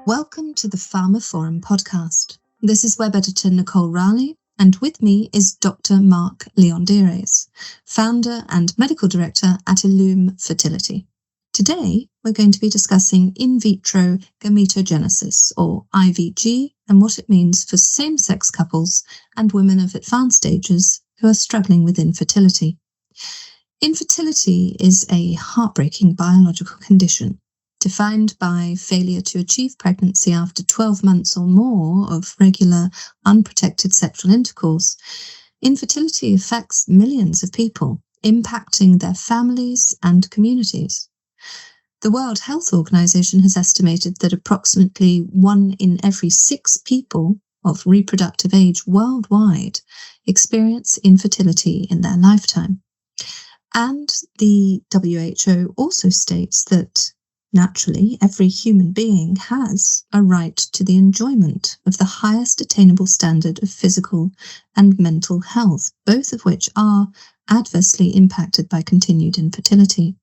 Welcome to the Pharma Forum podcast. This is web editor Nicole Raleigh, and with me is Dr. Mark Leondires, founder and medical director at Illume Fertility. Today, we're going to be discussing in vitro gametogenesis, or IVG, and what it means for same-sex couples and women of advanced ages who are struggling with infertility. Infertility is a heartbreaking biological condition defined by failure to achieve pregnancy after 12 months or more of regular, unprotected sexual intercourse. Infertility affects millions of people, impacting their families and communities. The World Health Organization has estimated that approximately 1 in every 6 people of reproductive age worldwide experience infertility in their lifetime. And the WHO also states that naturally, every human being has a right to the enjoyment of the highest attainable standard of physical and mental health, both of which are adversely impacted by continued infertility.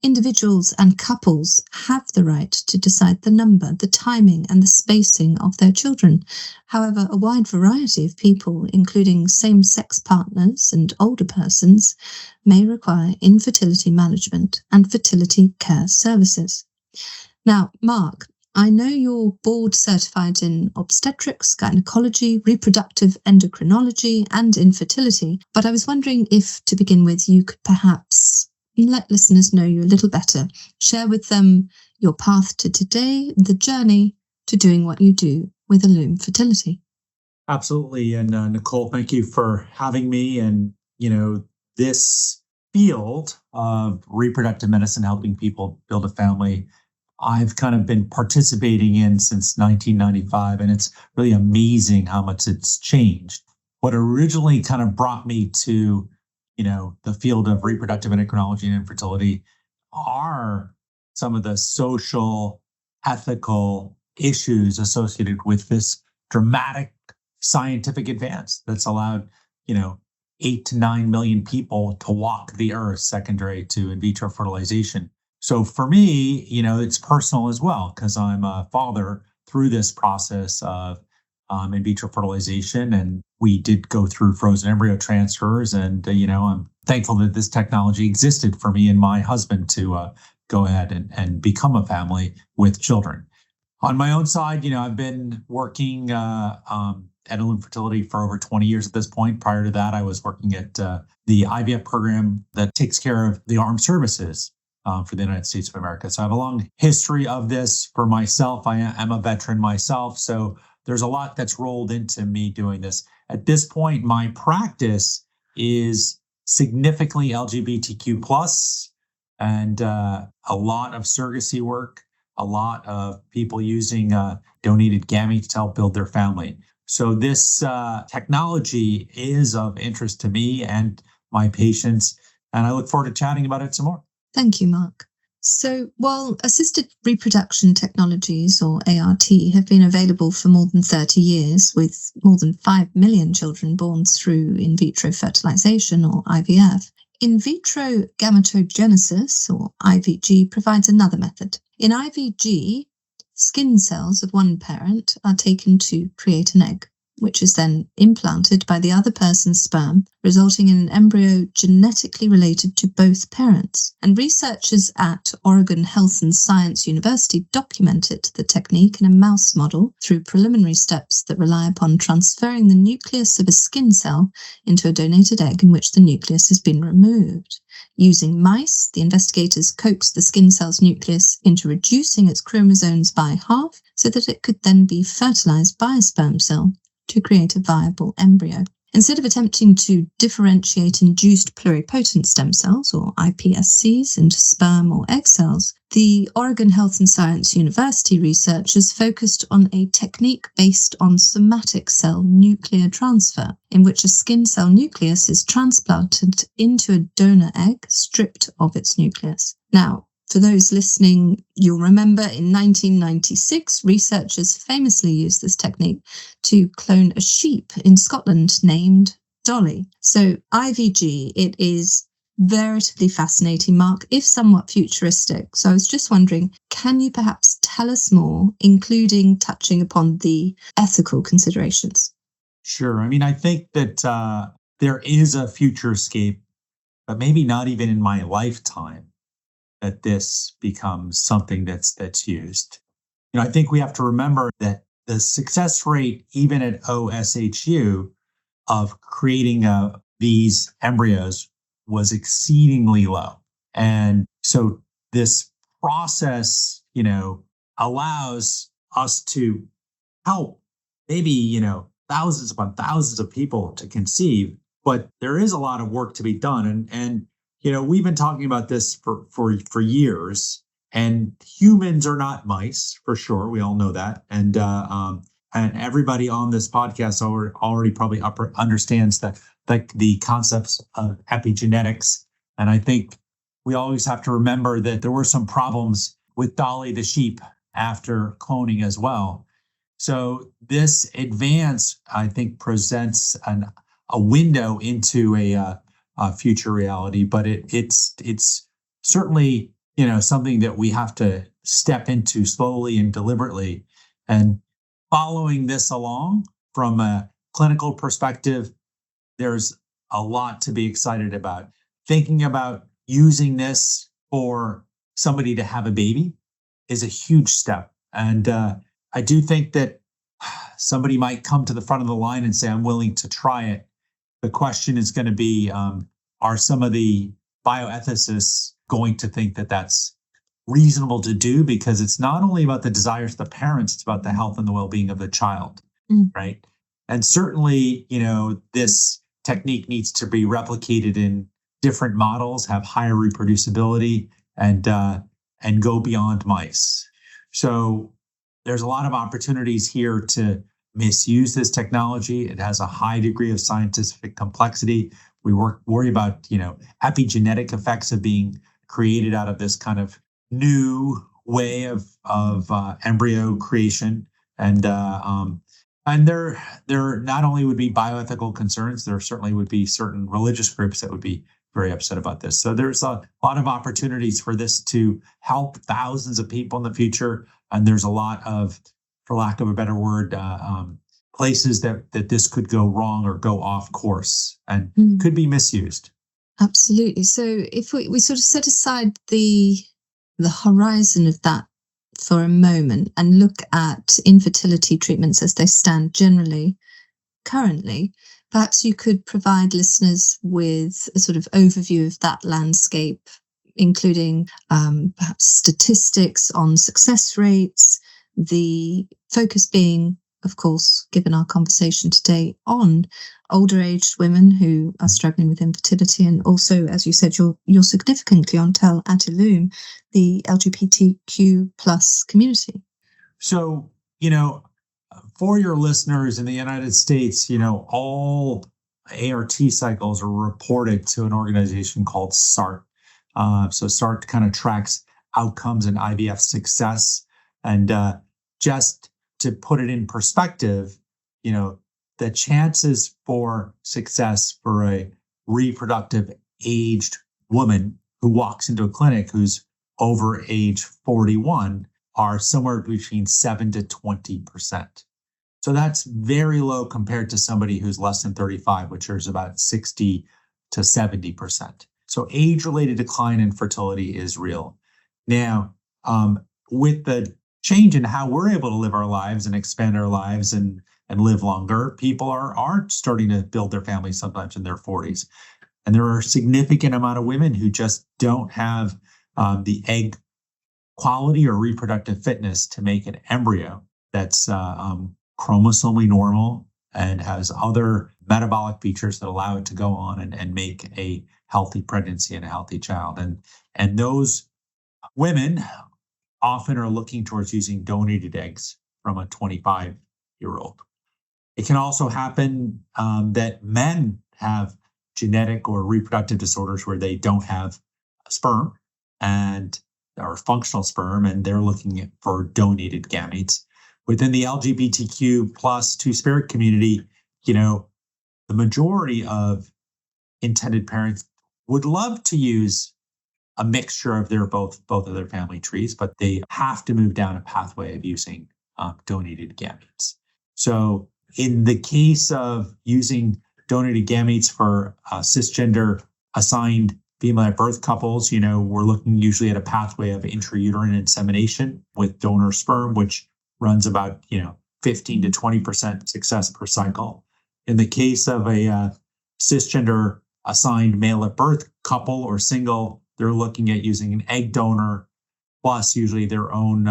Individuals and couples have the right to decide the number, the timing, and the spacing of their children. However, a wide variety of people, including same-sex partners and older persons, may require infertility management and fertility care services. Now, Mark, I know you're board certified in obstetrics, gynecology, reproductive endocrinology, and infertility, but I was wondering if, to begin with, you could perhaps let listeners know you a little better. Share with them your path to today, the journey to doing what you do with Illume Fertility. Absolutely. And Nicole, thank you for having me. And, this field of reproductive medicine, helping people build a family, I've kind of been participating in since 1995. And it's really amazing how much it's changed. What originally kind of brought me to the field of reproductive endocrinology and infertility are some of the social, ethical issues associated with this dramatic scientific advance that's allowed, 8 to 9 million people to walk the earth secondary to in vitro fertilization. So for me, it's personal as well, because I'm a father through this process of in vitro fertilization, and we did go through frozen embryo transfers. And I'm thankful that this technology existed for me and my husband to go ahead and become a family with children. On my own side, I've been working at Illume Fertility for over 20 years at this point. Prior to that, I was working at the IVF program that takes care of the armed services for the United States of America. So I have a long history of this for myself. I am a veteran myself, so there's a lot that's rolled into me doing this. At this point, my practice is significantly LGBTQ plus, and a lot of surrogacy work, a lot of people using donated gametes to help build their family. So this technology is of interest to me and my patients, and I look forward to chatting about it some more. Thank you, Mark. So while assisted reproduction technologies, or ART, have been available for more than 30 years, with more than 5 million children born through in vitro fertilization, or IVF, in vitro gametogenesis, or IVG, provides another method. In IVG, skin cells of one parent are taken to create an egg, which is then implanted by the other person's sperm, resulting in an embryo genetically related to both parents. And researchers at Oregon Health and Science University documented the technique in a mouse model through preliminary steps that rely upon transferring the nucleus of a skin cell into a donated egg in which the nucleus has been removed. Using mice, the investigators coaxed the skin cell's nucleus into reducing its chromosomes by half so that it could then be fertilized by a sperm cell to create a viable embryo. Instead of attempting to differentiate induced pluripotent stem cells, or iPSCs, into sperm or egg cells, the Oregon Health and Science University researchers focused on a technique based on somatic cell nuclear transfer, in which a skin cell nucleus is transplanted into a donor egg stripped of its nucleus. Now, for those listening, you'll remember in 1996, researchers famously used this technique to clone a sheep in Scotland named Dolly. So IVG, it is veritably fascinating, Mark, if somewhat futuristic. So I was just wondering, can you perhaps tell us more, including touching upon the ethical considerations? Sure. I mean, I think that there is a future escape, but maybe not even in my lifetime, that this becomes something that's used. I think we have to remember that the success rate, even at OSHU, of creating these embryos was exceedingly low. And so this process, allows us to help maybe, thousands upon thousands of people to conceive, but there is a lot of work to be done. And we've been talking about this for years, and humans are not mice, for sure. We all know that. And everybody on this podcast already probably understands the concepts of epigenetics. And I think we always have to remember that there were some problems with Dolly the sheep after cloning as well. So this advance, I think, presents a window into a future reality, but it's certainly something that we have to step into slowly and deliberately. And following this along from a clinical perspective, there's a lot to be excited about. Thinking about using this for somebody to have a baby is a huge step. And I do think that somebody might come to the front of the line and say, I'm willing to try it. The question is going to be, are some of the bioethicists going to think that that's reasonable to do? Because it's not only about the desires of the parents, it's about the health and the well-being of the child, right? And certainly, this technique needs to be replicated in different models, have higher reproducibility, and go beyond mice. So there's a lot of opportunities here to misuse this technology. It has a high degree of scientific complexity. We worry about, epigenetic effects of being created out of this kind of new way of embryo creation. And there not only would be bioethical concerns, there certainly would be certain religious groups that would be very upset about this. So there's a lot of opportunities for this to help thousands of people in the future. And there's a lot of, for lack of a better word, places that this could go wrong or go off course and could be misused. Absolutely. So if we sort of set aside the horizon of that for a moment and look at infertility treatments as they stand generally currently, perhaps you could provide listeners with a sort of overview of that landscape, including perhaps statistics on success rates, the focus being, of course, given our conversation today, on older aged women who are struggling with infertility, and also, as you said, your significant clientele at Illume, the LGBTQ plus community. So, for your listeners in the United States, all ART cycles are reported to an organization called SART. So SART kind of tracks outcomes in IVF success. And just to put it in perspective, the chances for success for a reproductive aged woman who walks into a clinic who's over age 41 are somewhere between 7 to 20%. So that's very low compared to somebody who's less than 35, which is about 60 to 70%. So age-related decline in fertility is real. Now, with the change in how we're able to live our lives and expand our lives and live longer, people are starting to build their families sometimes in their 40s. And there are a significant amount of women who just don't have the egg quality or reproductive fitness to make an embryo that's chromosomally normal and has other metabolic features that allow it to go on and make a healthy pregnancy and a healthy child. And those women often are looking towards using donated eggs from a 25-year-old. It can also happen that men have genetic or reproductive disorders where they don't have sperm or functional sperm, and they're looking for donated gametes. Within the LGBTQ plus two-spirit community, the majority of intended parents would love to use a mixture of their both of their family trees, but they have to move down a pathway of using donated gametes. So in the case of using donated gametes for cisgender assigned female at birth couples, we're looking usually at a pathway of intrauterine insemination with donor sperm, which runs about 15 to 20% success per cycle. In the case of a cisgender assigned male at birth couple or single, they're looking at using an egg donor plus usually their own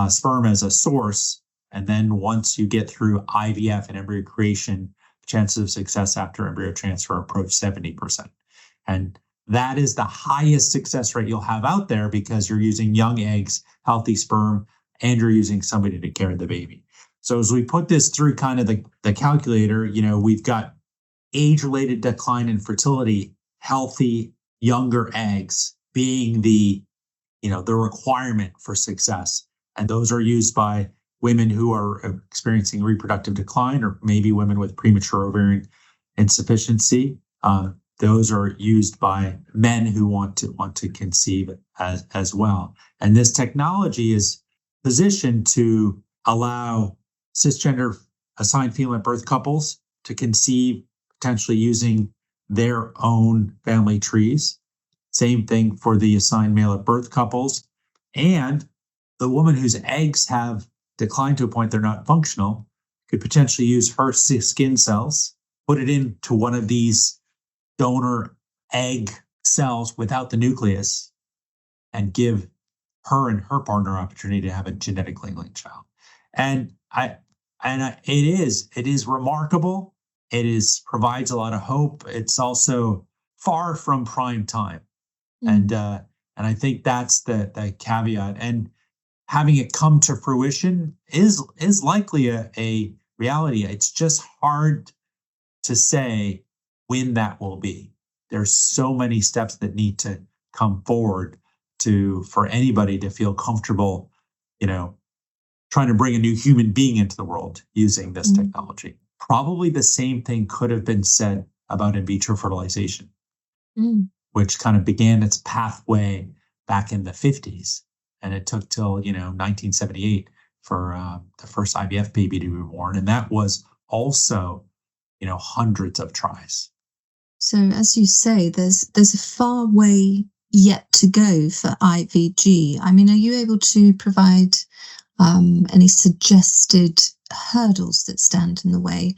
sperm as a source. And then once you get through IVF and embryo creation, chances of success after embryo transfer approach 70%. And that is the highest success rate you'll have out there because you're using young eggs, healthy sperm, and you're using somebody to take care of the baby. So as we put this through kind of the calculator, we've got age-related decline in fertility, healthy, younger eggs being the requirement for success. And those are used by women who are experiencing reproductive decline, or maybe women with premature ovarian insufficiency. Those are used by men who want to conceive as well. And this technology is positioned to allow cisgender assigned female at birth couples to conceive potentially using their own family trees. Same thing for the assigned male at birth couples. And the woman whose eggs have declined to a point they're not functional could potentially use her skin cells, put it into one of these donor egg cells without the nucleus, and give her and her partner opportunity to have a genetically linked child. And it is remarkable. It provides a lot of hope. It's also far from prime time. And I think that's the caveat. And having it come to fruition is likely a reality. It's just hard to say when that will be. There's so many steps that need to come forward for anybody to feel comfortable, trying to bring a new human being into the world using this technology. Probably the same thing could have been said about in vitro fertilization, which kind of began its pathway back in the 50s. And it took till, 1978 for the first IVF baby to be born. And that was also, hundreds of tries. So as you say, there's a far way yet to go for IVG. I mean, are you able to provide any suggested hurdles that stand in the way,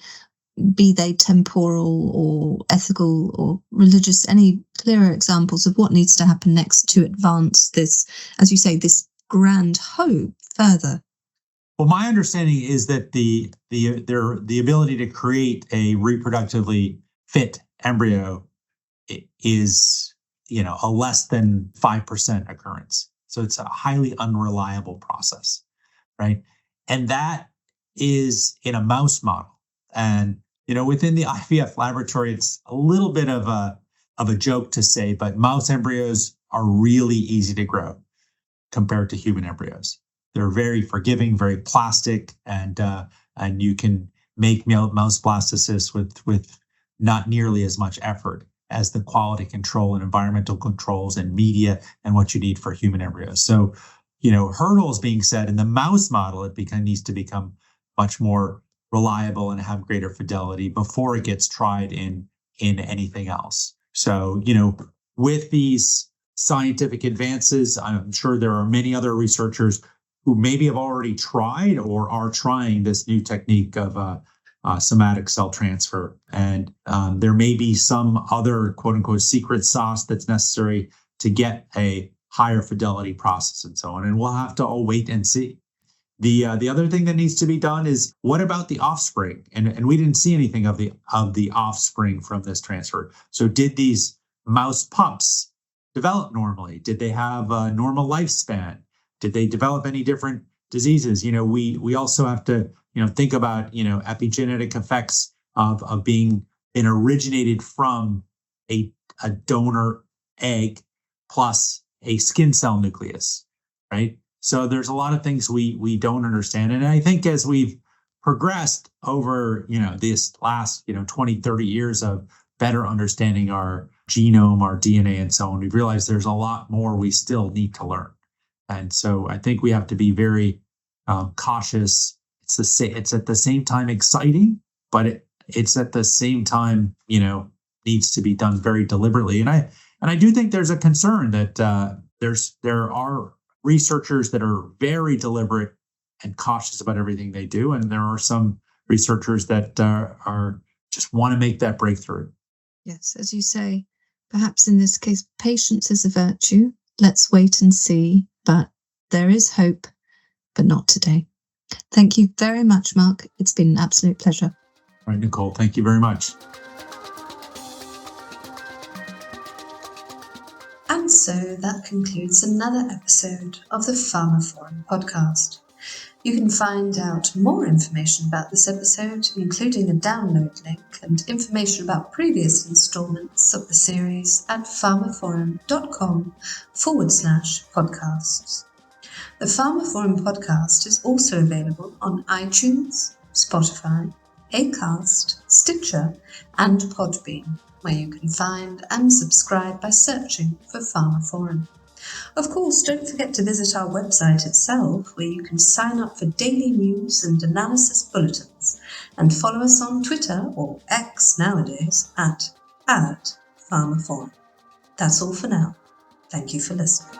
be they temporal or ethical or religious? Any clearer examples of what needs to happen next to advance this, as you say, this grand hope further? Well, my understanding is that the ability to create a reproductively fit embryo is, a less than 5% occurrence. So it's a highly unreliable process, right? And that is in a mouse model. And, within the IVF laboratory, it's a little bit of a joke to say, but mouse embryos are really easy to grow compared to human embryos. They're very forgiving, very plastic, and you can make mouse blastocysts with not nearly as much effort as the quality control and environmental controls and media and what you need for human embryos. So, hurdles being set in the mouse model, it needs to become much more reliable and have greater fidelity before it gets tried in anything else. So, with these scientific advances, I'm sure there are many other researchers who maybe have already tried or are trying this new technique of somatic cell transfer. And there may be some other quote unquote secret sauce that's necessary to get a higher fidelity process and so on. And we'll have to all wait and see. The other thing that needs to be done is, what about the offspring? And we didn't see anything of the offspring from this transfer. So did these mouse pups develop normally? Did they have a normal lifespan? Did they develop any different diseases? We also have to think about epigenetic effects of being originated from a donor egg plus a skin cell nucleus, right? So there's a lot of things we don't understand. And I think as we've progressed over, this last, 20, 30 years of better understanding our genome, our DNA, and so on, we've realized there's a lot more we still need to learn. And so I think we have to be very cautious. It's at the same time exciting, but it's at the same time, needs to be done very deliberately. And I do think there's a concern that there are researchers that are very deliberate and cautious about everything they do, and there are some researchers that are just want to make that breakthrough. Yes, as you say, perhaps in this case, patience is a virtue. Let's wait and see. But there is hope, but not today. Thank you very much, Mark. It's been an absolute pleasure. All right, Nicole, thank you very much. And so that concludes another episode of the Pharma Forum podcast. You can find out more information about this episode, including a download link and information about previous installments of the series at pharmaforum.com/podcasts. The Pharma Forum podcast is also available on iTunes, Spotify, Acast, Stitcher, and Podbean, where you can find and subscribe by searching for Pharma Forum. Of course, don't forget to visit our website itself, where you can sign up for daily news and analysis bulletins, and follow us on Twitter, or X nowadays, at @PharmaForum. That's all for now. Thank you for listening.